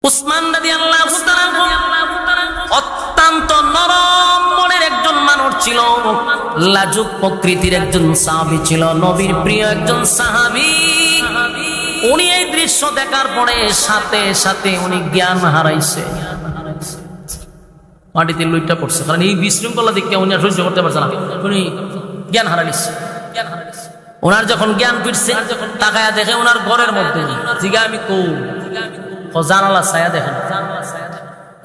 উসমান রাদিয়াল্লাহু তাআলা অত্যন্ত নরম মনের একজন মানুষ ছিল, লাজুক প্রকৃতির একজন সাহাবী ছিল, নবীর প্রিয় একজন সাহাবী। উনি এই দৃশ্য দেখার পরে সাথে সাথে উনি জ্ঞান হারাইছে, মাটিতে লুইটা পড়ছে, কারণ এই বিশৃঙ্খলা দেখে উনি আর সহ্য করতে পারছে না, উনি জ্ঞান হারাইছে। ওনার যখন জ্ঞান ফিরছে, তাকায়া দেখে ওনার ঘরের মধ্যে জিগা আমি কো জানালা ছায়া দেখেন।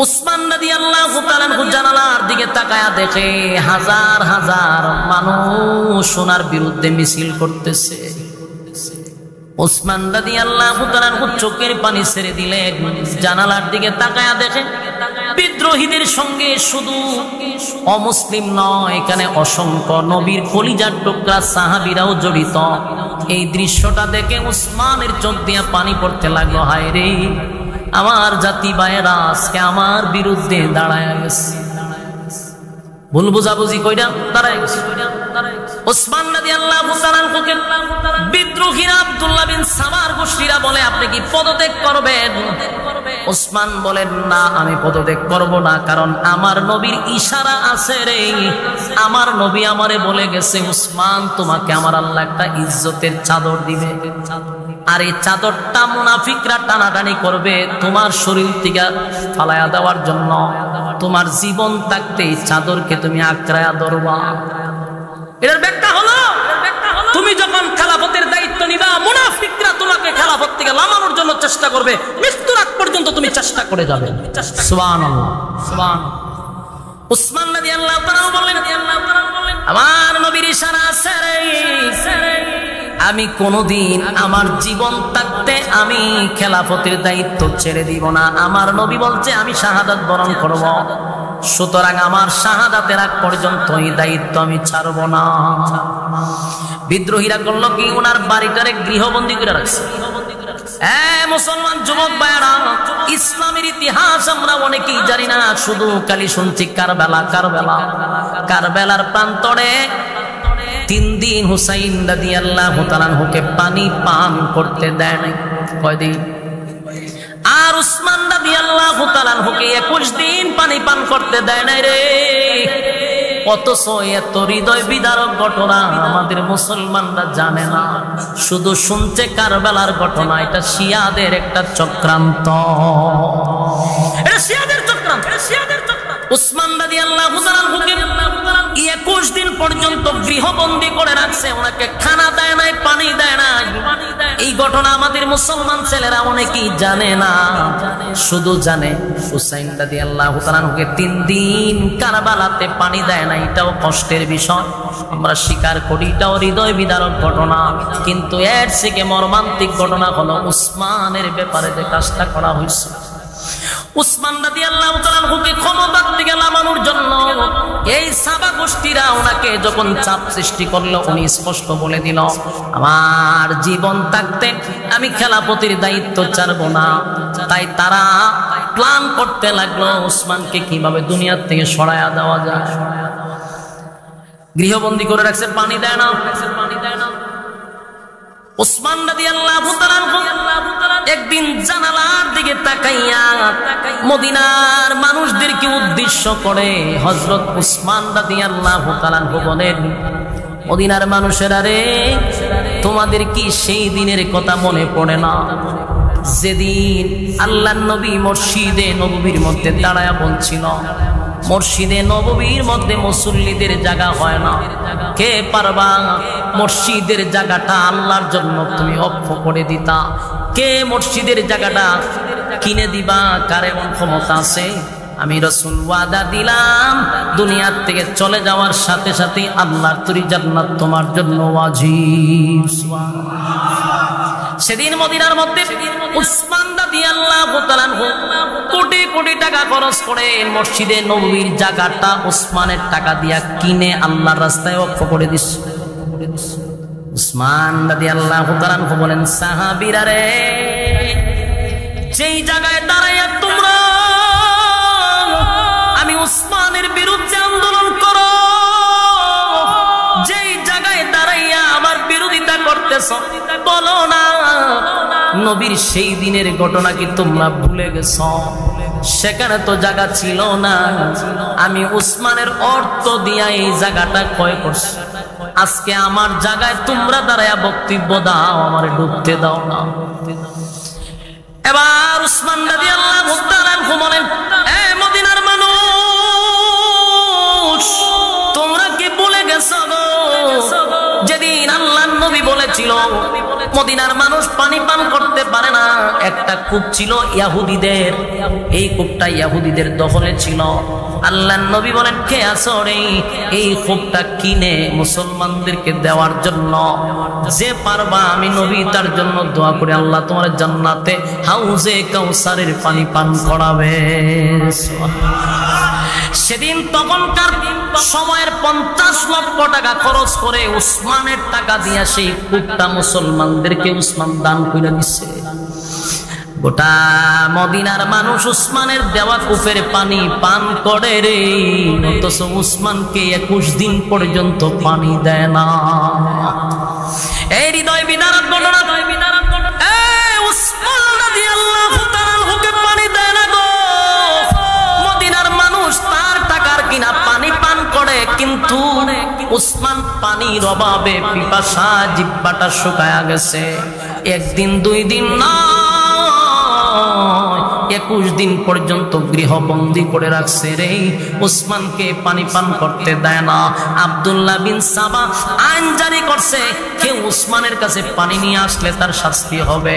উসমান রাদিয়াল্লাহু তাআলা জানালার দিকে তাকায়া দেখে হাজার হাজার মানুষ ওনার বিরুদ্ধে মিছিল করতেছে। উসমান রাদিয়াল্লাহু তাআলা চোখের পানি ছেড়ে দিলেন, জানালার দিকে তাকায়া দেখে বিদ্রোহীদের সঙ্গে শুধু অমুসলিম নয়, এখানে অসংখ্য নবীর কলিজার টুকরা সাহাবীরাও জড়িত। এই দৃশ্যটা দেখে উসমানের চোখ দিয়ে পানি পড়তে লাগলো, হায় রে আমার জাতি ভাইয়েরা আজকে আমার বিরুদ্ধে দাঁড়ায় গেছে, ভুল বুঝাবুঝি কইরা দাঁড়ায় গেছে। উসমান রাদিয়াল্লাহু তাআলা বিদ্রোহীরা আব্দুল্লাহ বিন সাবার গোষ্ঠীরা বলে আপনি কি পদত্যাগ করবেন? উসমান বলেন না, আমি পদত্যাগ করব না, কারণ আমার নবীর ইশারা আছে রে, আমার নবী আমারে বলে গেছে উসমান তোমাকে আমার আল্লাহ একটা ইজ্জতের চাদর দিবে, আর এই চাদরটা মুনাফিকরা টানাটানি করবে তোমার শরীর থেকে ফালায়া দেওয়ার জন্য, তোমার জীবন থাকতে এই চাদরকে তুমি আঁকড়ায়া ধরবা। এর ব্যাখ্যা হলো তুমি যখন খেলাফতের দায়িত্ব নিবা, মুনাফিকরা তোমাকে খেলাফত থেকে লামানোর জন্য চেষ্টা করবে, মৃত্যুর আগ পর্যন্ত তুমি চেষ্টা করে যাবে। সুবহানাল্লাহ, সুবহানাল্লাহ। উসমান রাদিয়াল্লাহু তাআলা বললেন আমার নবীর ইশারা আছে রে, আমি কোনদিন আমার জীবন থাকতে আমি খেলাফতের দায়িত্ব ছেড়ে দিব না। আমার নবী বলছে আমি শাহাদাত বরণ করব, সুতরাং আমার শাহাদাতের আগ পর্যন্ত এই দায়িত্ব আমি ছাড়ব না। বিদ্রোহীরা করলো কি, ওনার বাড়িটারে গৃহবন্দী করে রাখছে। মুসলমান যুবক ভাইরা, ইসলামের ইতিহাস আমরা অনেকেই জানি না, শুধু খালি শুনছি কারবালা কারবালা। কারবালার প্রান্তরে 3 দিন হুসাইন রাদিয়াল্লাহু তাআলা হুকে পানি পান করতে দেয় নাই, কয়দিন? আর উসমান রাদিয়াল্লাহু তাআলা হুকে 21 দিন পানি পান করতে দেয় নাই রে। অথচ এত হৃদয় বিদারক ঘটনা আমাদের মুসলমানরা জানে না, শুধু শুনছে কারবালার ঘটনা। এটা শিয়াদের একটা চক্রান্ত, এটা শিয়াদের চক্রান্ত, এটা শিয়াদের চক্রান্ত। উসমান রাদিয়াল্লাহু তাআলা হুকে 21 দিন পর্যন্ত গৃহবন্দী করে রাখছে, ওনাকে খানা দেয় নাই, পানি দেয় না। এই ঘটনা আমাদের মুসলমান ছেলেরা অনেকেই জানে না, শুধু জানে হুসাইন রাদিয়াল্লাহু তাআলা হুকে 3 দিন কারবালাতে পানি দেয় না। এটাও কষ্টের বিষয়, আমরা স্বীকার করি, এটাও হৃদয় বিদারক ঘটনা। কিন্তু এর থেকে মর্মান্তিক ঘটনা হলো উসমানের ব্যাপারে যে কাজটা করা হয়েছে। উসমান রাদিয়াল্লাহু তাআলা হুকে ক্ষমতার থেকে নামানোর জন্য এই সাবা গোষ্ঠীরা ওনাকে যখন চাপ সৃষ্টি করলো, উনি স্পষ্ট বলে দিল আমার জীবন থাকতে আমি খেলাফতের দায়িত্ব ছাড়বো না। তাই তারা প্ল্যান করতে লাগলো উসমানকে কিভাবে দুনিয়ার থেকে সরায়া দেওয়া যায়। গৃহবন্দী করে রাখছে, পানি দেয় না, পানি দেয় না। উসমান রাদিয়াল্লাহু তাআলা একদিন জানালার দিকে তাকাইয়া মদিনার মানুষদেরকে উদ্দেশ্য করে হযরত উসমান রাদিয়াল্লাহু তাআলা বলেন, মদিনার মানুষেরা রে, তোমাদের কি সেই দিনের কথা মনে পড়ে না যেদিন আল্লাহর নবী মসজিদে নববীর মধ্যে দাঁড়ায়া বলছিল মসজিদে নববীর মধ্যে মুসল্লিদের জায়গা হয় না, কে পারবা মসজিদের জায়গাটা আল্লাহর জন্য তুমি অক্ষ করে দিতা? কে মসজিদের জায়গাটা কিনে দিবা? কার এমন ক্ষমতা আছে? আমি রাসূল ওয়াদা দিলাম দুনিয়ার থেকে চলে যাওয়ার সাথে সাথে আল্লাহর তৈরি জান্নাত তোমার জন্য ওয়াজিব। সেদিন মদিনার মধ্যে উসমান রাদিয়াল্লাহু তাআলা কোটি কোটি টাকা খরচ করে মসজিদে নববীর জায়গাটা উসমানের টাকা দিয়া কিনে আল্লাহর রাস্তায় ওয়াকফ করে দিছে। উসমান রাদিয়াল্লাহু তাআলা বলেন, সাহাবীরা রে, যেই জায়গায় দাঁড়াইয়া তোমরা আমি উসমানের বিরুদ্ধে আন্দোলন করো, যেই জায়গায় দাঁড়াইয়া আমার বিরোধিতা করতেছ, বলো না নবীর সেই দিনের ঘটনা কি তোমরা ভুলে গেছ? সেখানে তো জায়গা ছিল না, আমি উসমানের অর্থ দিয়া এই জায়গাটা ক্রয় করছি। আজকে আমার জায়গায় তোমরা দাঁড়ায়া বক্তব্য দাও, আমার ডুবতে দাও না। এবার উসমান রাদিয়াল্লাহু তাআলা বলেন, এ মদিনার মানুষ, তোমরা কি ভুলে গেছো গো যেদিন আল্লাহর নবী বলেছিল মদিনার মানুষ পানি পান করতে পারে না? একটা কূপ ছিল ইহুদিদের, এই কূপটা ইহুদিদের দখলে ছিল। আল্লাহর নবী বলেন, কে আছো রে এই কূপটা কিনে মুসলমানদেরকে দেওয়ার জন্য? যে পারবা আমি নবী তার জন্য দোয়া করে আল্লাহ তোমার জান্নাতে হাউজে কাউসারের পানি পান করাবে। সেদিন তখনকার সময়ের 50 লক্ষ টাকা খরচ করে উসমানের টাকা দিয়া সেই কূপটা মুসলমানদেরকে উসমান দান করে দিচ্ছে। গোটা মদিনার মানুষ উসমানের দেওয়া কূপের পানি পান করে রে, অথচ উসমানকে 21 দিন পর্যন্ত পানি দেয় না। এই হৃদয় বিদারক ঘটনা, উসমান রাদিয়াল্লাহু তাআলাকে পানি দেয় না গো। মদিনার মানুষ তার টাকার কিনা পানি পান করে, কিন্তু উসমান পানির অভাবে পিপাসা জিহ্বাটা শুকায়া গেছে। একদিন 2 দিন না, 21 দিন পর্যন্ত গৃহবন্দী করে রাখছে রে, উসমানকে পানি পান করতে দেয় না। আব্দুল্লাহ বিন সাবা আইন জারি করছে, কেউ উসমানের কাছে পানি নিয়ে আসলে তার শাস্তি হবে।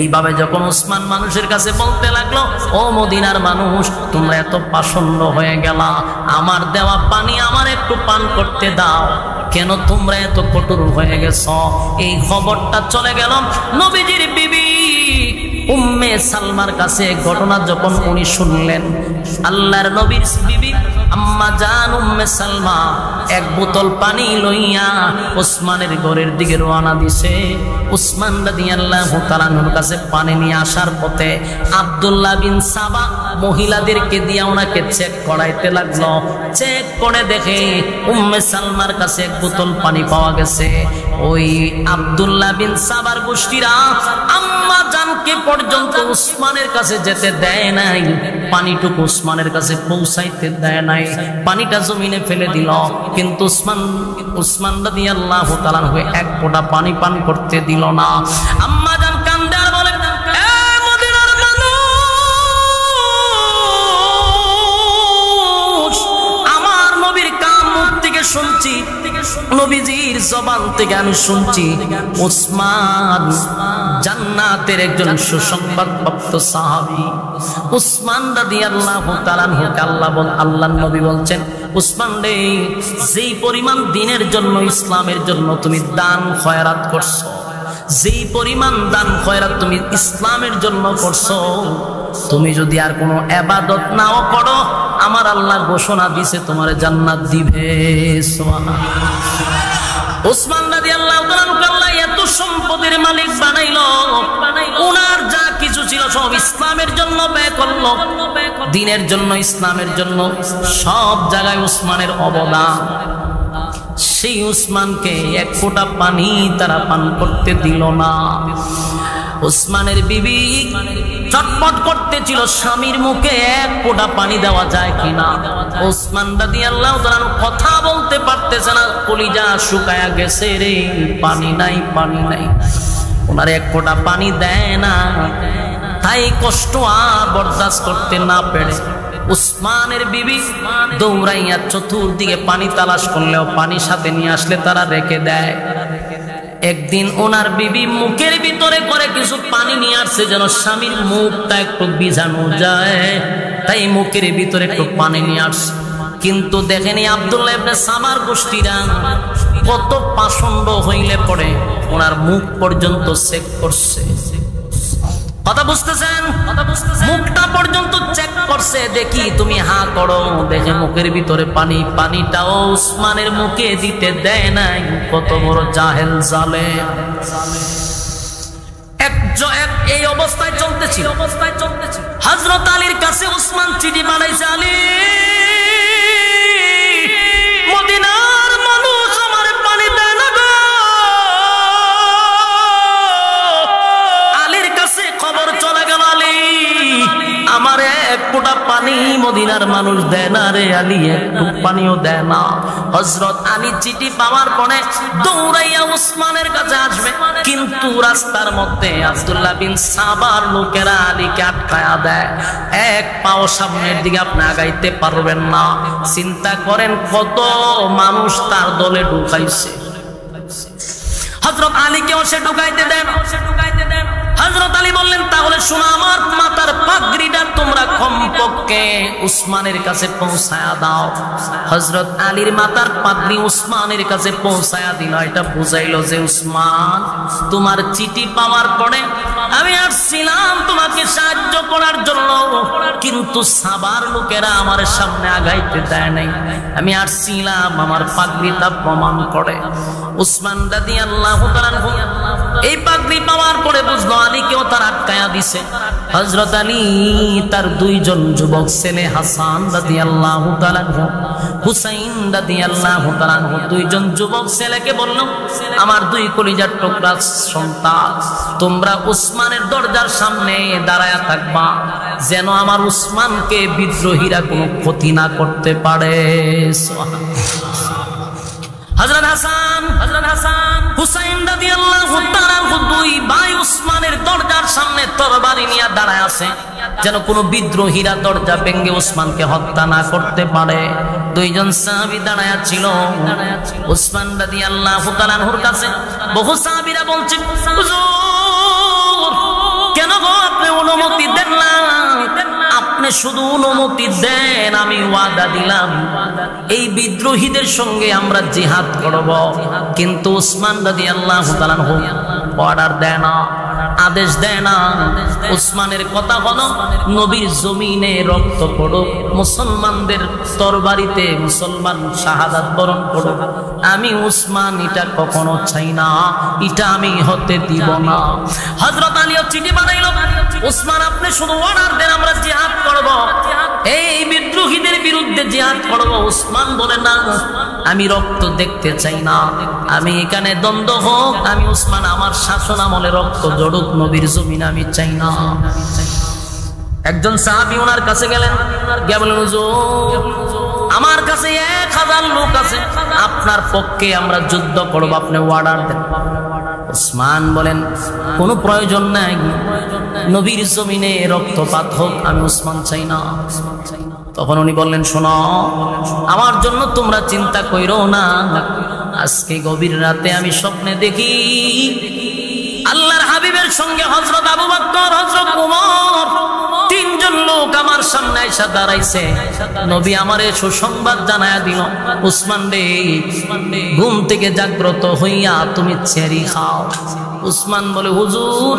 এইভাবে যখন উসমান মানুষের কাছে বলতে লাগলো, ও মদিনার মানুষ, তোমরা এত পাষণ্ড হয়ে গেলা, আমার দেওয়া পানি আমার একটু পান করতে দাও, কেন তোমরা এত কঠোর হয়ে গেছ? এই খবরটা চলে গেল নবীজির বিবি উম্মে সালমার কাছে। ঘটনা যখন উনি শুনলেন, আল্লাহর নবীর বিবি আম্মা জান উম্মে সালমা এক বোতল পানি লইয়া উসমানের ঘরের দিকে রওনা দিছে। উসমান রাদিয়াল্লাহু তাআলার কাছে পানি নিয়ে আসার পথে আব্দুল্লাহ বিন সাবা মহিলাদেরকে দিয়া ওনাকে চেক করাইতে লাগলো। চেক করে দেখে উম্মে সালমার কাছে এক বোতল পানি পাওয়া গেছে। ওই আব্দুল্লাহ বিন সাবার গোষ্ঠীরা আম্মা জানকে পর্যন্ত উসমানের কাছে যেতে দেয় নাই, পানিটুকু উসমানের কাছে পৌঁছাইতে দেয় নাই, পানিটা জমিনে ফেলে দিল। কিন্তু উসমান রাদিয়াল্লাহু তাআলা এক ফোঁটা পানি পান করতে দিল না। আম্মা জান কান্দে আর বলে, এ মদিনার মানুষ, আমার নবীর কাম মুখ থেকে শুনছি, নবীজির জবান থেকে আমি শুনছি উসমান জান্নাতের একজন সুসংবাদপ্রাপ্ত সাহাবী। উসমান রাদিয়াল্লাহু তাআলা আল্লাহর নবী বলছেন, উসমান রে, যেই পরিমাণ দ্বীনের জন্য, ইসলামের জন্য তুমি দান খয়রাত করছো, যেই পরিমাণ দান খয়রাত তুমি ইসলামের জন্য করছো, তুমি যদি আর কোনো ইবাদত নাও করো, আমার আল্লাহ ঘোষণা দিয়েছে তোমার জান্নাত দিবে। সুবহানাল্লাহ। উসমান রাদিয়াল্লাহু তাআলা এত সম্পদের মালিক বানাইলো, ওনার যা কিছু ছিল সব ইসলামের জন্য ব্যয় করলো, দ্বীনের জন্য, ইসলামের জন্য, সব জায়গায় উসমানের অবদান। সেই উসমানকে এক ফোঁটা পানি তারা পান করতে দিল না। উসমানের বিবি চটপট করতেছিল স্বামীর মুখে এক ফোঁটা পানি দেওয়া যায় কিনা। উসমান রাদিয়াল্লাহু তাআলা কথা বলতে পারতেছে না, কলিজা শুকায়া গেছে রে, পানি নাই, পানি নাই। ওনার এক ফোঁটা পানি দেয় না, তাই কষ্ট আর বরদাস্ত করতে না পেরে উসমানের বিবি দৌড়াইয়া চতুর্দিকে পানি তালাশ করলেও পানি সাথে নিয়ে আসলে তারা রেখে দেয়। একদিন ওনার বিবি মুখের ভিতরে করে কিছু পানি নিয়ে আসছে, যেন স্বামীর মুখটা একটু ভিজানো যায়, তাই মুখের ভিতরে একটু পানি নিয়ে আসছে। কিন্তু দেখেনি আব্দুল্লাহ ইবনে সাবার গোষ্ঠীরা কত পাষণ্ড হইলে পড়ে ওনার মুখ পর্যন্ত চেক করছে। কথা বুঝতেছেন? মুখটা পর্যন্ত চেক করছে, দেখি তুমি হা করো, দেখে মুখের ভিতরে পানি, পানিটাও উসমানের মুখে দিতে দেয় নাই। কত বড় জাহেল জালেম। এই অবস্থায় চলতেছিল। হযরত আলীর কাছে উসমান চিঠি বানাইছে, আলী, মদিনার মানুষ আমার পানি দেয় না গো। আলীর আমার এক ফোঁটা পানি মদিনার মানুষ দেয় না রে আলী, একটু পানিও দেয় না। হযরত আলী চিঠি পাওয়ার পরে দৌড়াইয়া উসমানের কাছে আসবে, কিন্তু রাস্তার মধ্যে আব্দুল্লাহ বিন সাবার লোকেরা আলীকে আটকায়া দেয়। এক পাও সামনের দিকে আপনি আগাইতে পারবেন না। চিন্তা করেন কত মানুষ তার দলে ঢুকাইছে। হযরত আলীকেও সে ঢুকাইতে দেন। হযরত আলী বললেন, তাহলে শোনো, আমার মাথার পাগড়িটা তোমরা কমপক্ষে উসমানের কাছে পৌঁছায়া দাও। হযরত আলীর মাথার পাগড়ি উসমানের কাছে পৌঁছায়া দিল। এটা বুঝাইলো যে উসমান, তোমার চিঠি পাওয়ার পরে আমি আসছিলাম তোমাকে সাহায্য করার জন্য, কিন্তু সাবার লোকেরা আমার সামনে আগাইতে দেয় নাই। আমি আসছিলাম আমার পাগড়িটা প্রমাণ করে। উসমান রাদিয়াল্লাহু তাআলা এই পাগড়ি পাওয়ার পরে বুঝলো আলীকেও তার আটকায়া দিছে। হযরত আলী তার দুইজন যুবক ছেলে হাসান রাদিয়াল্লাহু তাআলা, হুসাইন রাদিয়াল্লাহু তাআলা, দুইজন যুবক ছেলেকে বলল, আমার দুই কলিজার টুকরা সন্তান, তোমরা উসমানের দরজার সামনে দাঁড়ায়া থাকবা, যেন আমার উসমানকে বিদ্রোহীরা কোনো ক্ষতি না করতে পারে। হযরত হাসান হুসাইন রাদিয়াল্লাহু তাআলা দুই ভাই উসমানের দরজার সামনে তরবারি নিয়ে দাঁড়ায় আছে, যেন কোনো বিদ্রোহীরা দরজা ভেঙে উসমানকে হত্যা না করতে পারে। দুইজন সাহাবী দাঁড়ায়া ছিল। উসমান রাদিয়াল্লাহু তাআলার কাছে বহু সাহাবীরা বলছে, হুজুর কেন গো আপনি অনুমতি দেন না? আপনি শুধু অনুমতি দেন, আমি ওয়াদা দিলাম এই বিদ্রোহীদের সঙ্গে আমরা জিহাদ করব। কিন্তু উসমান রাদিয়াল্লাহু তাআলা অর্ডার দেয় না, আদেশ দেয় না। উসমানের কথা হলো নবীর জমিনে রক্ত পড়ুক, মুসলমানদের তরবারিতে মুসলমান শাহাদাত বরণ করুক। আমি উসমান এটা কখনো চাই না, এটা আমি হতে দিব না। হযরত আলীও চিঠি বানাইলো, উসমান আপনি শুধু অর্ডার দেন, আমরা জিহাদ করব, এই বিদ্রোহীদের বিরুদ্ধে জিহাদ করব। উসমান বলে, না, আমি রক্ত দেখতে চাই না, আমি এখানে দ্বন্দ্ব হোক, আমি উসমান আমার শাসন আমলে রক্ত জড়ুক, নবীর জমিন আমি চাই না। একজন সাহাবী ওনার কাছে গেলেন, গিয়ে বললেন, হুজুর আমার কাছে 1000 লোক আছে, আপনার পক্ষে আমরা যুদ্ধ করব, আপনি অর্ডার দেন। উসমান বলেন, কোনো প্রয়োজন নাই, নবীর জমিনে রক্তপাত হোক, আমি উসমান চাই না। তখন উনি বললেন, শোনো, আমার জন্য তোমরা চিন্তা কইরো না। আজকে গভীর রাতে আমি স্বপ্নে দেখি আল্লাহর হাবিবের সঙ্গে হযরত আবু বকর, হযরত ওমর, তিনজন লোক আমার সামনে এসে দাঁড়াইছে। নবী আমারে সুসংবাদ জানায়া দিল, উসমান রে, ঘুম থেকে জাগ্রত হইয়া তুমি চেরি খাও। উসমান বলে, হুজুর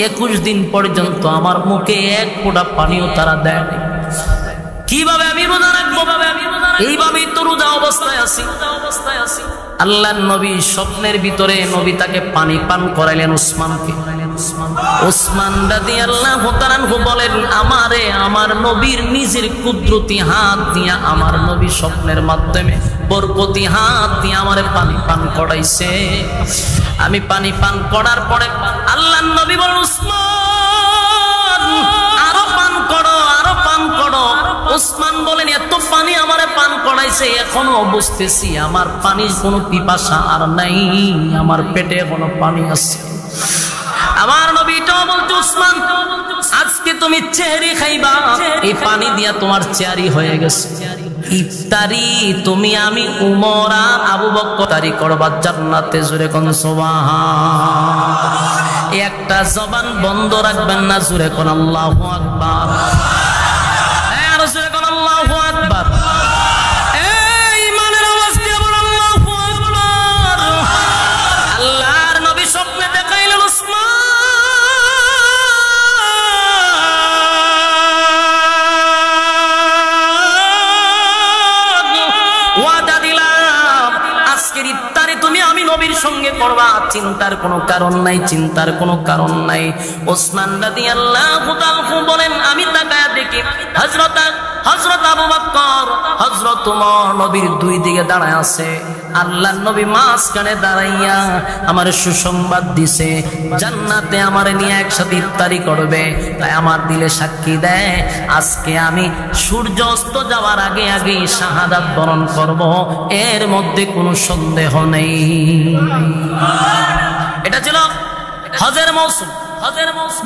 21 দিন পর্যন্ত আমার মুখে এক ফোঁটা পানিও তারা দেয় নাই। কিভাবে আমি রোজা রাখবো? এইভাবেই তো রোজা অবস্থায় আছি। আল্লাহর নবী স্বপ্নের ভিতরে নবী তাকে পানি পান করাইলেন উসমানকে। উসমান রাদিয়াল্লাহু তাআলা বলেন, আমারে আমার নবীর নিজের কুদরতি হাত দিয়া আমার নবী স্বপ্নের মাধ্যমে বরকতি হাত দিয়ে আমারে পানি পান করাইছে। আমি পানি পান করার পরে আল্লাহর নবী বলেন, উসমান আরো পান করো, আরো পান করো। উসমান বলেন, এত পানি আমারে পান করাইছে, এখনো বুঝতেছি আমার পানির কোনো পিপাসা আর নাই, আমার পেটে এখনো পানি আছে। আমার নবীটাও বলতে, উসমান আজকে তুমি চেহারি খাইবা, এই পানি দিয়া তোমার চেহারি হয়ে গেছে। ইফতারি তুমি আমি উমর আর আবু বকর তারি করবা জান্নাতে। জোরে কোন সুবহান। একটা জবান বন্ধ রাখবেন না, জোরে কোন আল্লাহু আকবার। আর জোরে কোন আল্লাহু আকবার। এই ইমানের আওয়াজ দিয়ে বল আল্লাহু আকবার। আল্লাহর নবী স্বপ্নে দেখাইলেন, উসমান সঙ্গে করবা, চিন্তার কোনো কারণ নাই, চিন্তার কোনো কারণ নাই। ওসমান রাদিয়াল্লাহু তাআলা বলেন, আমি তাকায়া দেখি হযরত আবু বকর হযরত ওমর নবীর দুই দিকে দাঁড়ায় আছে, আল্লাহর নবী মাঝখানে দাঁড়াইয়া আমার সুসংবাদ দিছে জান্নাতে আমারে নিয়ে একসাথে ইফতারি করবে। তাই আমার দিলে সাক্ষী দেয় আজকে আমি সূর্য অস্ত যাওয়ার আগে আগে শাহাদাত বরণ করব, এর মধ্যে কোনো সন্দেহ নেই। এটা ছিল হজের মৌসুম।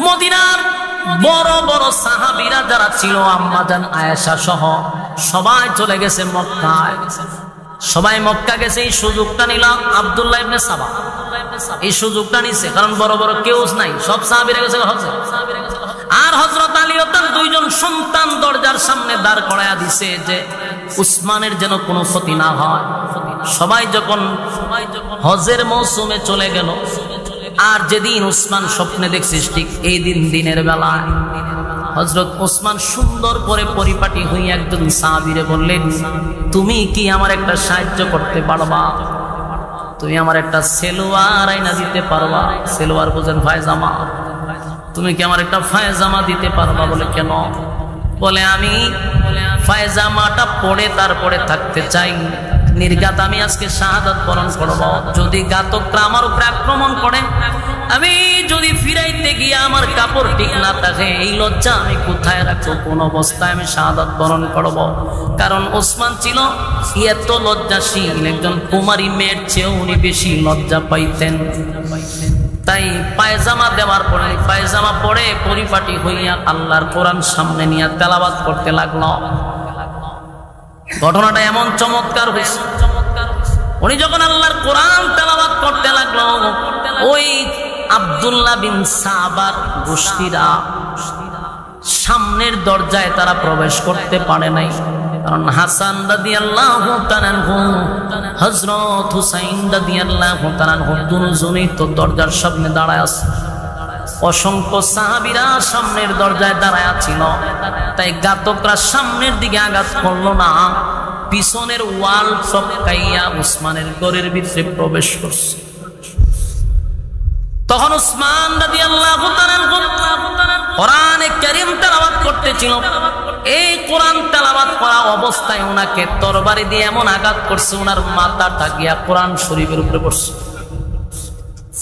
মদিনার বড় বড় সাহাবীরা যারা ছিল, আম্মা জান আয়েশা সহ সবাই চলে গেছে মক্কায়। সবাই মক্কা গেছে, এই সুযোগটা নিলাম আব্দুল্লাহ ইবনে সাবা, এই সুযোগটা নিছে, কারণ বড় বড় কেউ নাই, সব সাহাবীরা গেছে হজে। আর হযরত আলী ও তার দুইজন সন্তান দরজার সামনে দাঁড় করায়া দিছে যে উসমানের যেন কোনো ক্ষতি না হয়। সবাই যখন হজের মৌসুমে চলে গেল, আর যেদিন উসমান স্বপ্নে দেখছিস ঠিক এই দিনের বেলায় হযরত ওসমান সুন্দর করে পরিপাটি হয়ে একজন সাহাবীরে বললেন, তুমি কি আমার একটা সাহায্য করতে পারবা? তুমি আমার একটা সেলোয়ার আইনা দিতে পারবা? সেলোয়ার বুঝেন পায়জামা, তুমি কি আমার একটা পায়জামা দিতে পারবা? বলে কেন? বলে আমি পায়জামাটা পরে তারপরে থাকতে চাই, নির্ঘাত আমি আজকে শাহাদাত বরণ করব। যদি ঘাতকরা আমার উপরে আক্রমণ করে, আমি যদি ফিরাইতে গিয়ে আমার কাপড় ঠিক না থাকে, এই লজ্জা আমি কোথায় রাখবো? কোন অবস্থায় আমি শাহাদাত বরণ করব? কারণ ওসমান ছিল এত লজ্জাশীল, একজন কুমারী মেয়ের চেয়েও উনি বেশি লজ্জা পাইতেন। তাই পায়জামা দেওয়ার পরে পায়জামা পরে পরিপাটি হইয়া আল্লাহর কোরআন সামনে নিয়ে তেলাওয়াত করতে লাগলো। ঘটনাটা এমন চমৎকার হয়েছে, উনি যখন আল্লাহর কোরআন তেলাওয়াত করতে লাগলো, ওই আব্দুল্লাহ বিন সাবার গোষ্ঠীরা সামনের দরজায় তারা প্রবেশ করতে পারে নাই, কারণ হাসান রাদিয়াল্লাহু তাআলা আনহু, হযরত হুসাইন রাদিয়াল্লাহু তাআলা আনহু দুজনেই তো দরজার সামনে দাঁড়ায় আছে। অসংখ্য সাহাবীরা সামনের দরজায় দাঁড়ায় ছিল, তাই ঘাতকরা সামনের দিকে আঘাত করলো না, পিছনের ওয়াল টপকাইয়া উসমানের ঘরের ভিতরে প্রবেশ করছে। তখন উসমান রাদিয়াল্লাহু তাআলা কোরআনে কারীম তেলাওয়াত করতেছিল। এই কোরআন তেলাওয়াত করা অবস্থায় ওনাকে তরবারি দিয়ে এমন আঘাত করছে, ওনার মাথাটা গিয়া কোরআন শরীফের উপরে পড়ছে।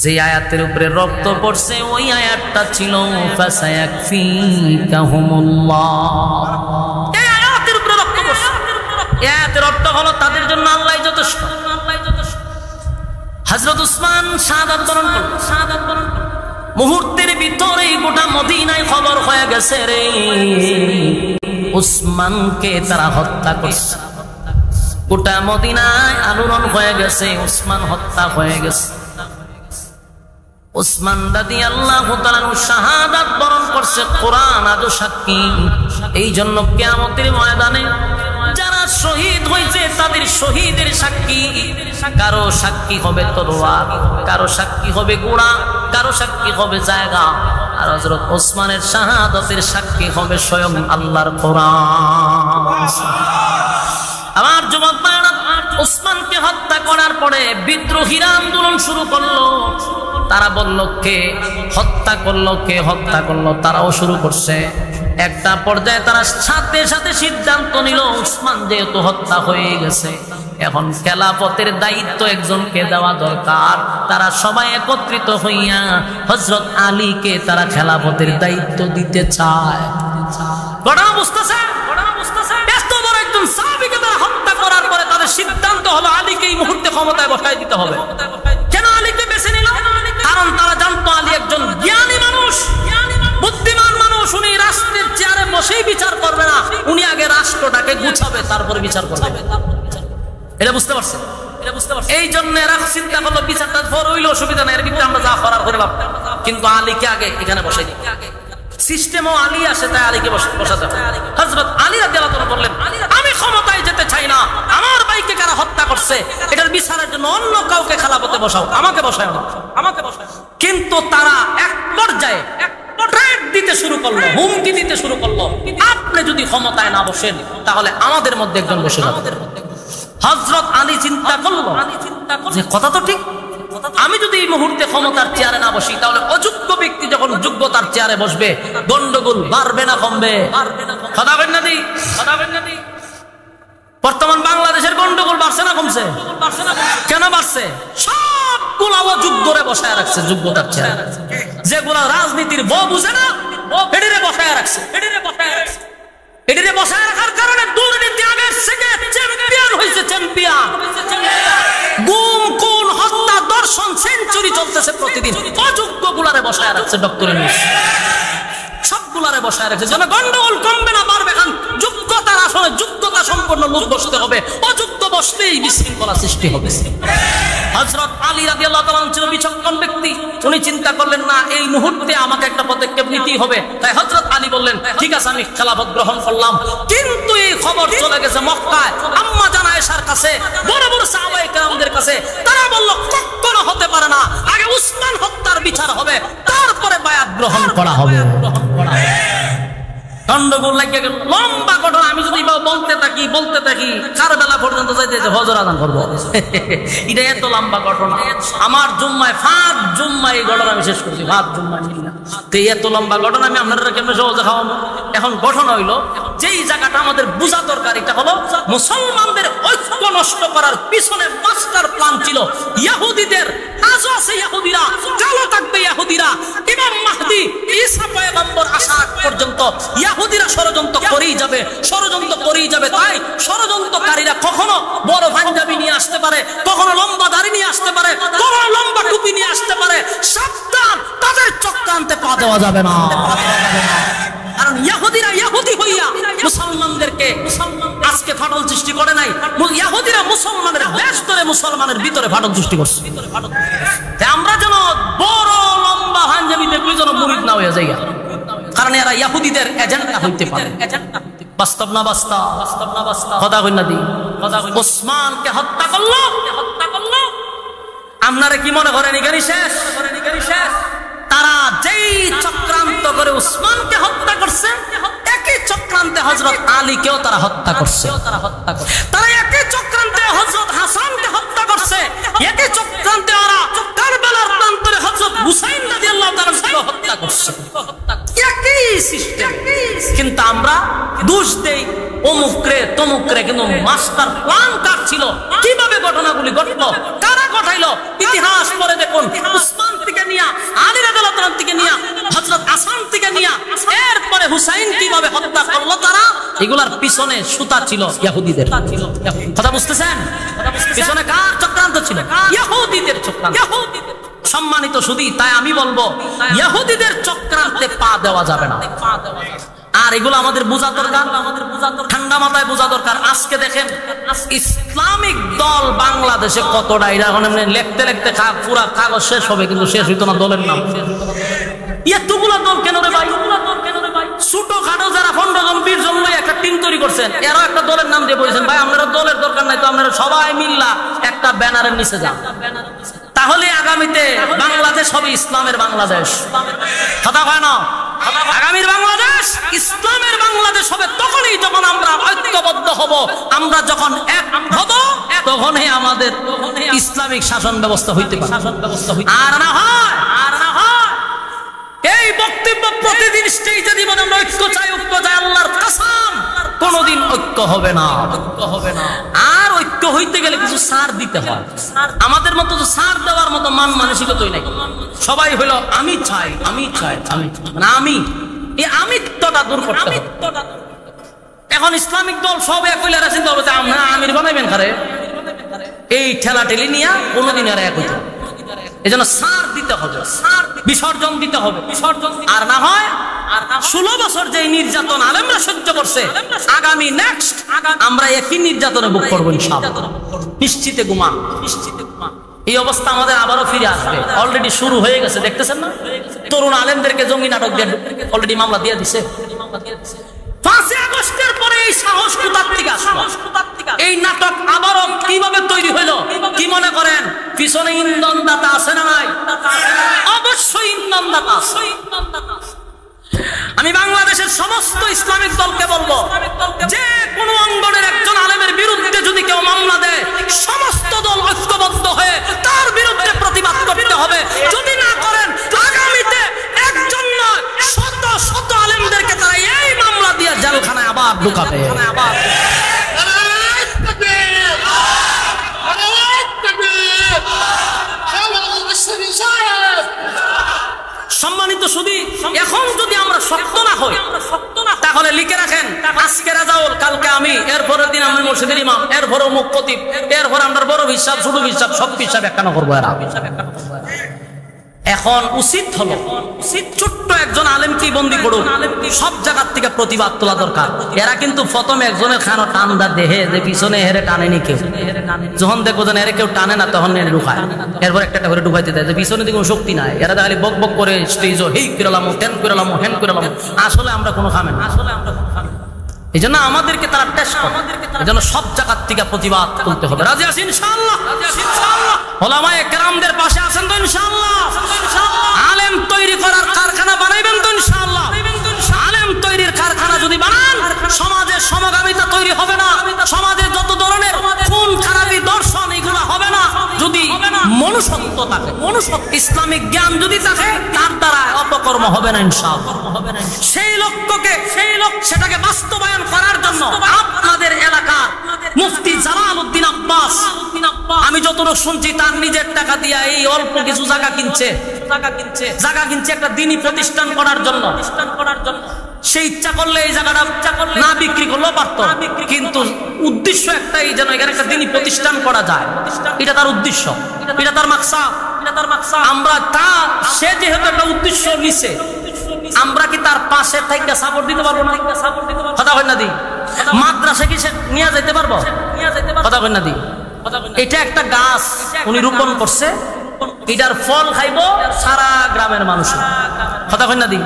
যে আয়াতের উপরে রক্ত পড়ছে ওই আয়াতটা ছিল ফাসায়াকফিকাহুমুল্লাহ। এই আয়াতের উপরে রক্ত পড়ছে, এই আয়াতের অর্থ হলো তাদের জন্য আল্লাহই যথেষ্ট। হযরত উসমান শাহাদাত বরণ করল। মুহূর্তের ভিতরে গোটা মদিনায় খবর হয়ে গেছে রে, উসমানকে তারা হত্যা করছে। গোটা মদিনায় আলোড়ন হয়ে গেছে, উসমান হত্যা হয়ে গেছে। উসমান রাদিয়াল্লাহু তাআলা শাহাদাত বরণ করছে, কোরআন আজও সাক্ষী। এই জন্য কিয়ামতের ময়দানে যারা শহীদ হয়েছে তাদের শহীদের সাক্ষী, কারো সাক্ষী হবে তরোয়ার, কারো সাক্ষী হবে গোড়া, কারো সাক্ষী হবে জায়গা, আর হযরত ওসমানের শাহাদাতের সাক্ষী হবে স্বয়ং আল্লাহর কোরআন। আমার যুবক ভাইরা, ওসমানকে হত্যা করার পরে বিদ্রোহীরা আন্দোলন শুরু করলো। তারা বলল কে হত্যা করলো, কে হত্যা করলো, তারাও শুরু করছে। একটা পর্যায়ে তারা সাথে সাথে সিদ্ধান্ত নিল, উসমান যেহেতু হত্যা হয়ে গেছে, এখন খেলাফতের দায়িত্ব একজনকে দেওয়া দরকার। তারা সবাই একত্রিত হইয়া হযরত আলীকে তারা খেলাফতের দায়িত্ব দিতে চায়। ঘটনা বুঝতেছে? এত বড় একজন সাহাবীকে তারা হত্যা করার পরে তাদের সিদ্ধান্ত হলো আলীকে এই মুহূর্তে ক্ষমতায় বসায় দিতে হবে। কেন আলীকে বেছে নিল? কারণ তারা জানতো আলী একজন জ্ঞানী মানুষ, বুদ্ধিমান মানুষ। উনি রাষ্ট্রের চেয়ারে বসেই বিচার করবে না, উনি আগে রাষ্ট্রটাকে গুছাবে, তারপরে বিচার করবে। এটা বুঝতে পারছেন? এই জন্য এরা চিন্তা করলো বিচারটা ফর হইলে অসুবিধা নেই, এর ভিতরে আমরা যা করার করলাম, কিন্তু আলীকে আগে এখানে বসাই দিই। সিস্টেমও আলী আসে, তাই আলীকে বসাতে হবে। হযরত আলী রাদিয়াল্লাহু তাআলা বললেন, আমি ক্ষমতায় যেতে চাই না, আমার ভাইকে কারা হত্যা করছে এটার বিচারের জন্য অন্য কাউকে খেলাফতে বসাও, আমাকে বসায় না, আমাকে বসায়। কিন্তু তারা এক পর্যায়ে ট্রেড দিতে শুরু করলো, হুমকি দিতে শুরু করলো, আপনি যদি ক্ষমতায় না বসেন তাহলে আমাদের মধ্যে একজন বসে যাবে। হযরত আলী চিন্তা করলো যে কথা তো ঠিক, আমি যদি এই মুহূর্তে ক্ষমতার চেয়ারে না বসি তাহলে অযোগ্য ব্যক্তি যখন যোগ্যতার চেয়ারে বসবে গন্ডগোল বাড়বে না কমবে? বর্তমান বাংলাদেশের গন্ডগোল বাড়ছে না কমছে? কেন বাড়ছে? সবগুলো অযোগ্যরে বসায় রাখছে, যোগ্যতার চেয়ে যেগুলা রাজনীতির বউ বুঝে না এটিরে বসায় রাখছে। এটিরে বসায় রাখার কারণে দুর্নীতি আগের থেকে চ্যাম্পিয়ন হয়েছে, চ্যাম্পিয়ন। গুম খুন হত্যা দর্শন সেঞ্চুরি চলতেছে প্রতিদিন। অযোগ্য গুলারে বসায় রাখছে ডক্টর ইউনূস, সবগুলারে বসায় রাখছে। যেন গন্ডগোল কমবে না, বাড়বে। এখন যোগ্যতার আসলে যোগ্যতা সম্পন্ন লোক বসতে হবে, অযোগ্য বসলেই বিশৃঙ্খলা সৃষ্টি হবে। হযরত আলী রাদিয়াল্লাহু তাআলা ছিল বিচক্ষণ ব্যক্তি। উনি চিন্তা করলেন না এই মুহূর্তে আমাকে একটা পদক্ষেপ নিতেই হবে। তাই হযরত আলী বললেন, ঠিক আছে আমি খেলাফত গ্রহণ করলাম। কিন্তু এই খবর চলে গেছে মক্কায় আম্মা জান আয়েশার কাছে, বড় বড় সাহাবায়ে কেরামদের কাছে। তারা বলল কখনো হতে পারে না, আগে উসমান হত্যার বিচার হবে, তারপরে বায়াত গ্রহণ করা হবে। গন্ডগোল লাগিয়ে গেল, লম্বা ঘটনা। আমি যদি বলতে থাকি কারবেলা পর্যন্ত যাইতে হজর আযান করবো। এটা এত লম্বা ঘটনা। আমার জুম্মায় ফাঁদ জুম্মায় এই ঘটনা আমি শেষ করছি, ফাঁদ জুম্মায় নিলাম। তো এত লম্বা ঘটনা আমি আপনারা কেমন সহজে খাওয়াবো? এখন ঘটনা হইলো, যেই জায়গাটা আমাদের বোঝা দরকার, এটা হলো মুসলমানদের ঐক্য নষ্ট করার পিছনে মাস্টার প্ল্যান ছিল ইহুদিদের। আজও আছে ইহুদিরা, কালো থাকবে ইহুদিরা। ইমাম মাহদী ঈসা পয়গম্বর আসা পর্যন্ত ইহুদিরা ষড়যন্ত্র করেই যাবে, ষড়যন্ত্র করেই যাবে। তাই ষড়যন্ত্রকারীরা কখনো বড় পাঞ্জাবি নিয়ে আসতে পারে, কখনো লম্বা দাড়ি নিয়ে আসতে পারে, কখনো লম্বা টুপি নিয়ে আসতে পারে। সাবধান, তাদের চক্রান্তে পা দেওয়া যাবে না। কারণ ইহুদিরা ইহুদি হইয়া মুসলমানদেরকে আজকে ফাটল সৃষ্টি করে নাই। ইহুদিরা মুসলমানের বেশ ধরে মুসলমানের ভিতরে ফাটল সৃষ্টি করছে। আমরা যেন বড় লম্বা পাঞ্জাবি দেখলে যেন মুরিদ না হয়ে যাই, কারণ এরা ইহুদিদের এজেন্ডা হইতে পারে। বাস্তব না বাস্তব? কথা কই না দি? ওসমানকে হত্যা করলো। আপনারা কি মনে করেন এখানে শেষ? তারা যেই চক্রান্ত করে উসমানকে হত্যা করছে, একই চক্রান্তে হযরত আলীকেও তারা হত্যা করছে। তারা একই চক্রান্তে হযরত হাসানকে হত্যা করছে, একই চক্রান্তে ওরা কারবালার প্রান্তরে হযরত হুসাইন রাদিয়াল্লাহু তাআলাকে হত্যা করছে। একই সিস্টেম। কিন্তু আমরা দোষ দেই অমুকরে তমুকরে, কিন্তু মাস্টার প্ল্যান কার ছিল? কিভাবে ঘটনাগুলি ঘটলো, কারা ঘটাইলো? ইতিহাস পড়ে দেখুন। উসমান থেকে নিয়া, আলী রাদিয়াল্লাহু তাআলা থেকে নিয়া, হযরত হাসান থেকে নিয়া, এরপরে হুসাইন কিভাবে হত্যা করলো তারা, এগুলার পিছনে সুতা ছিল ইহুদিদের। কথা বুঝতেছেন? পিছনে কার চক্রান্ত ছিল? ইহুদিদের চক্রান্ত। সম্মানিত সুধী, তাই আমি বলবো ইহুদিদের চক্রান্তে পা দেওয়া যাবে না। আর এগুলো আমাদের বোঝা দরকার, ঠান্ডা মাথায় বোঝা দরকার। আজকে দেখেন ইসলামিক দল বাংলাদেশে কতটা, এটা এখন লিখতে লিখতে পুরা কাগজ শেষ হবে, কিন্তু শেষ হইতো না দলের নাম। এতগুলো দল কেন রে ভাই? ছোট খাটো যারা 15 জন 20 জন একটা টিম তৈরি করছেন, এরাও একটা দলের নাম দিয়ে বলেছেন ভাই আপনারা দলের দরকার নাই, তো আপনারা সবাই মিল্লা একটা ব্যানারের নিচে যান, তাহলে আগামীতে বাংলাদেশ হবে ইসলামের বাংলাদেশ। কথা কয় না? আগামীর বাংলাদেশ ইসলামের বাংলাদেশ হবে তখনই যখন আমরা ঐক্যবদ্ধ হব। আমরা যখন এক হব তখনই আমাদের ইসলামিক শাসন ব্যবস্থা হইতে পারে। আর না হয় এই বক্তব্য প্রতিদিন স্টেজে দিব আমরা ঐক্য চাই, আল্লাহর কসম কোনদিন ঐক্য হবে না। আর ঐক্য হইতে গেলে কিছু সার দিতে হয়। আমাদের মতো তো সার দেওয়ার মতো মান মানসিকতাই নাই। সবাই হলো আমি চাই, আমি এই আমিত্বটা দূর করতে হবে। এখন ইসলামিক দল সব এক হইলে চিন্তা করবে আমরা আমির বানাইবেন খারে, এই ঠেলা ঠেলি নিয়ে কোনোদিন আর এক হইতে। এই জন্য সার দিতে হবে, বিসর্জন দিতে হবে। আর না হয় 16 বছর যে নির্যাতন আলেমরা সহ্য করছে, আগামী নেক্সট আমরা একই নির্যাতনে ভোগ করবো ইনশাআল্লাহ। নিশ্চিতে ঘুমান। এই অবস্থা আমাদের আবারও ফিরে আসবে। অলরেডি শুরু হয়ে গেছে, দেখতেছেন না? তরুণ আলেমদেরকে জঙ্গি নাটক দিয়ে অলরেডি মামলা দিয়ে দিছে। 5 আগস্টের পরে এই সাহস কোথা থেকে আসলো? এই নাটক আবারও কিভাবে তৈরি হইলো? কি মনে করেন পিছনে ইন্ধনদাতা আছে না নাই? অবশ্যই ইন্ধনদাতা আছে। আমি বাংলাদেশের সমস্ত ইসলামিক দলকে বলবো, যে কোনো অঙ্গনের একজন আলেমের বিরুদ্ধে যদি কেউ মামলা দেয়, সমস্ত দল ঐক্যবদ্ধ হয়ে তার বিরুদ্ধে প্রতিবাদ করতে হবে। যদি না করেন আগামীতে একজন নয় শত শত আলেমদেরকে তারা এই মামলা দিয়ে জেলখানায় আবার ঢুকাবে। সম্মানিত শুধু এখন যদি আমরা শক্ত না হই তাহলে লিখে রাখেন, আজকে রাজাউল, কালকে আমি, এরপরের দিন আমি মসজিদের ইমাম, এরপরে মুখ খতিব, এরপর আমরা বড় হিসাব, ছোট হিসাব, সব হিসাব একখানা করবো। এখন উচিত হলো ছোট্ট একজন আলেমকে বন্দি করুক, সব জায়গার থেকে প্রতিবাদ তোলা দরকার। এরা কিন্তু প্রথমে একজনের খানো টানদা দেহে যে পিছনে হেরে টানেনি কেউ, যখন দেখবো যেন এরা কেউ টানে না তখন ঢুকায়, এরপর একটা করে ঢুকাইতে দেয় যে পিছনে দিকে কোনো শক্তি নাই, এরা খালি বক বক করে স্টেজ হেই করলাম, তেন করলাম, হেন করলাম, আসলে আমরা কোনো খামেন, আসলে আমরা কোনো খামেন। এই জন্য আমাদেরকে তারা টেস্ট করে, এই জন্য সব জায়গার থেকে প্রতিবাদ তুলতে হবে। রাজি আছি ইনশাআল্লাহ? ওলামায়ে কেরামদের পাশে আছেন তো ইনশাআল্লাহ? আলেম তৈরি করার কারখানা বানাইবেন তো ইনশাআল্লাহ? আলেম তৈরির কারখানা যদি বানান, সমাজের সমগামিতা তৈরি হবে না, সমাজে যত ধরনের খুন খারাপি দর্শন এগুলো হবে না। যদি মনুষ্যত্ব থাকে, ইসলামিক জ্ঞান যদি থাকে, তার দ্বারা অপকর্ম হবে না ইনশাআল্লাহ। সেই লক্ষ্যকে সেটাকে বাস্তবায়ন করার জন্য আপনাদের এলাকার মুফতি জালালউদ্দিন আব্বাস, আমি যতটুকু শুনছি তার নিজের টাকা দিয়ে এই অল্প কিছু জায়গা কিনছে একটা দ্বীনি প্রতিষ্ঠান করার জন্য। সে ইচ্ছা করলে এই জায়গাটা না বিক্রি করলেও পারত, কিন্তু উদ্দেশ্য একটাই, যেন এখানে একটা দ্বীনি প্রতিষ্ঠান করা যায়। এটা তার উদ্দেশ্য, এটা তার মাকসাদ। আমরা সে যেহেতু একটা উদ্দেশ্য নিছে, আমরা কি তার পাশে থেকে সাপোর্ট দিতে পারবো না? কথা হয় না দি? মাদ্রাসা কি সে নিয়ে যেতে পারবো? কথা হয় না দি? এটা একটা গাছ উনি রোপণ করছে, এটার ফল খাইবো সারা গ্রামের মানুষ। কথা হয় না দি?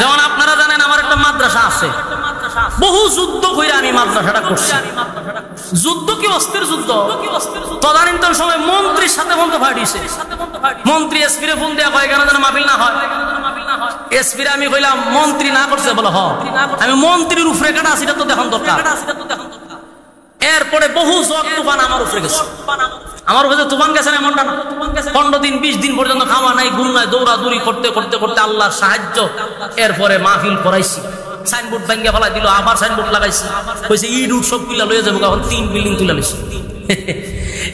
যেমন আপনারা জানেন আমার একটা মাদ্রাসা আছে, বহু যুদ্ধ করে আমি মাদ্রাসাটা করছি। যুদ্ধ কি অস্থির যুদ্ধ! তদানীন্তন সময় মন্ত্রীর সাথে বন্ধ ফাটিছে, মন্ত্রী এসপিরে ফোন দেওয়া হয় কেন যেন মাহফিল না হয়। এসপিরে আমি কইলাম মন্ত্রী না করছে, বলো হ, আমি মন্ত্রীর উপরে কাটা আছি, এটা তো দেখান দরকার। এরপরে বহু জগ তুফান আমার উপরে গেছে, আমার উপরে তুফান গেছে না এমনটা না, 15 দিন 20 দিন পর্যন্ত খাওয়া নাই, ঘুম নাই, দৌড়াদৌড়ি করতে করতে করতে আল্লাহর সাহায্য, এরপরে মাহফিল করাইছি। সাইনবোর্ড ভাঙ্গা ফেলাই দিল, আবার সাইনবোর্ড লাগাইছি, কইছে ইট উট সব কিলা লয়ে যাবো, এখন 3 বিল্ডিং তুলে লইছি।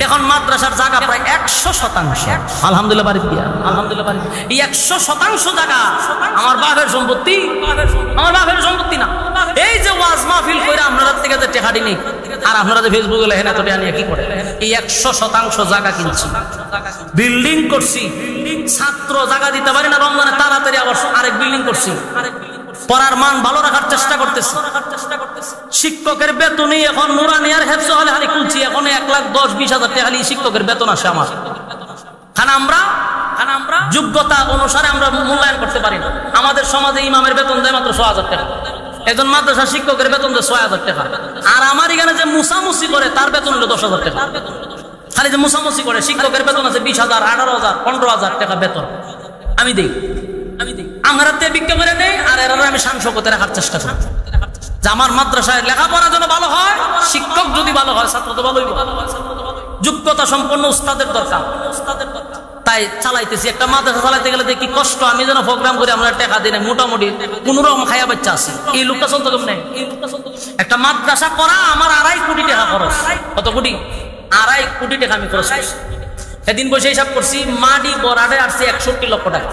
এখন মাদ্রাসার জায়গা প্রায় 100%। আলহামদুলিল্লাহ বাড়ি দিয়া, আলহামদুলিল্লাহ। এই 100% জায়গা আমার বাপের সম্পত্তি, আমার বাপের সম্পত্তি না। এই যে ওয়াজ মাহফিল কইরা আপনারা থেকে যে টেকাটি নেই, আর আপনারা যে ফেসবুকে লেখেন এত টাকা নিয়ে কি করে, এই 100% জায়গা কিনছি, বিল্ডিং করছি। ছাত্র জায়গা দিতে পারি না, রমজানে তাড়াতাড়ি আবার আরেক বিল্ডিং করছি, পড়ার মান ভালো রাখার চেষ্টা করতেছি। শিক্ষকের বেতনই এখন নুরানিয়ার হেফজ হলে হালি খুলছি, এখন 1,10,20,000 টাকা খালি শিক্ষকের বেতন আসে আমার। কারণ আমরা যোগ্যতা অনুসারে আমরা মূল্যায়ন করতে পারি না। আমাদের সমাজে ইমামের বেতন দেয় মাত্র 6,000 টাকা, একজন মাদ্রাসা শিক্ষকের বেতন দেয় 6,000 টাকা। আর আমার এখানে যে মুসামুসি করে তার বেতন হলো 10,000 টাকা। খালি যে মুসামুসি করে শিক্ষকের বেতন আছে 20,000, 18,000, 15,000 টাকা বেতন আমি দিই। আমরা বিজ্ঞ করে নেই, আর এরা আমি সাংসকতে রাখার চেষ্টা করি যে আমার মাদ্রাসায় লেখাপড়া যেন ভালো হয়, শিক্ষক যদি ভালো হয় ছাত্র তো ভালোই, যোগ্যতা সম্পন্ন উস্তাদের দরকার। তাই চালাইতেছি, একটা মাদ্রাসা চালাইতে গেলে দেখি কষ্ট। আমি যেন প্রোগ্রাম করে আমরা টাকা দিই না, মোটামুটি কোন রকম খাইয়া বাচ্চা আছে, এই লোকটা চলতে কম নেই। একটা মাদ্রাসা করা আমার 2.5 কোটি টাকা খরচ। কত কোটি? 2.5 কোটি টাকা আমি খরচ করছি। সেদিন বসে হিসাব করছি, মাটি বরাডে আসছে 61 লক্ষ টাকা।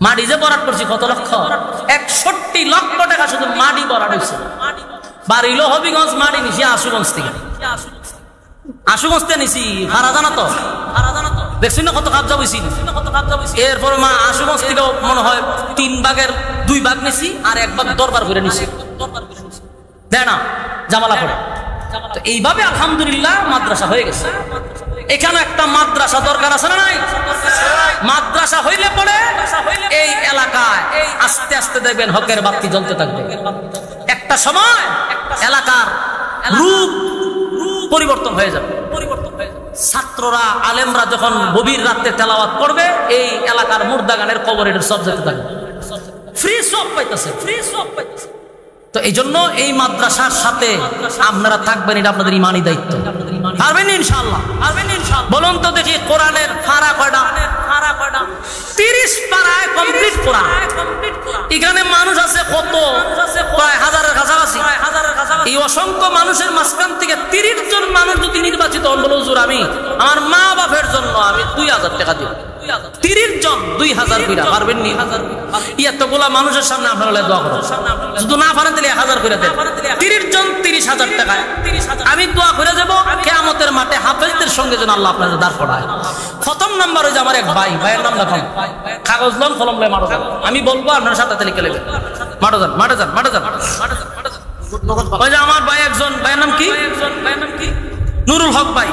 মাটি যে বরাদ করছি কত লক্ষ? 61 লক্ষ টাকা শুধু মাটি বরাদ হয়েছে। বাড়িল হবিগঞ্জ, মাটি নিছি আশুগঞ্জ থেকে, আশুগঞ্জ থেকে নিছি। ভাড়া জানা তো দেখছি না কত কাজ যাবছি। এরপর মা আশুগঞ্জ থেকে মনে হয় 3 ভাগের 2 ভাগ নিছি, আর 1 ভাগ দরবার করে নিছি, দেয় না জামালা করে। তো এইভাবে আলহামদুলিল্লাহ মাদ্রাসা হয়ে গেছে। এখানে একটা মাদ্রাসা দরকার আছে না নাই? মাদ্রাসা হইলে পরে এই এলাকায় আস্তে আস্তে দেখবেন হকের বাতি জ্বলতে থাকবে। একটা সময় এলাকার রূপ পরিবর্তন হয়ে যাবে। ছাত্ররা আলেমরা যখন গভীর রাতে তেলাওয়াত করবে, এই এলাকার মুর্দা গানের কবর এটা সব যেতে থাকবে, ফ্রি সব পাইতেছে, ফ্রি সব পাইতেছে। তো এই জন্য এই মাদ্রাসার সাথে আপনারা থাকবেন, এটা আপনাদের ইমানি দায়িত্ব। পারবেন ইনশাআল্লাহ? বলুন তো দেখি, কোরআনের পারা কয়টা? 30 পারায় কমপ্লিট কোরআন। এখানে মানুষ আছে কত? প্রায় 1000-এর কাছাকাছি। এই অসংখ্য মানুষের মাঝখান থেকে 30 জন মানুষ যদি নির্বাচিত হন, বলো হুজুর আমি আমার মা বাপের জন্য আমি 2,000 টাকা দিব, 30 জন 2000 কইরা পারবেন নি? এতগুলা মানুষের সামনে আপনারা দোয়া করুন, যদি না পারেন তাহলে 1000 কইরা দেন। 30 জন 30,000 টাকা আমি দোয়া করে যাব কিয়ামতের মাঠে হাফেজদের সঙ্গে যেন আল্লাহ আপনাদের দাঁড় করায়। প্রথম নাম্বার হই যে আমার এক ভাইয়ের নাম দেখুন, কাগজ লন কলম লয় মাঠে যান, আমি বলবো আপনারা সাথে সাথে লিখে নেবেন। মাঠে যান। ওই যে আমার ভাই একজন, ভাইয়ের নাম কি? নুরুল হক ভাই।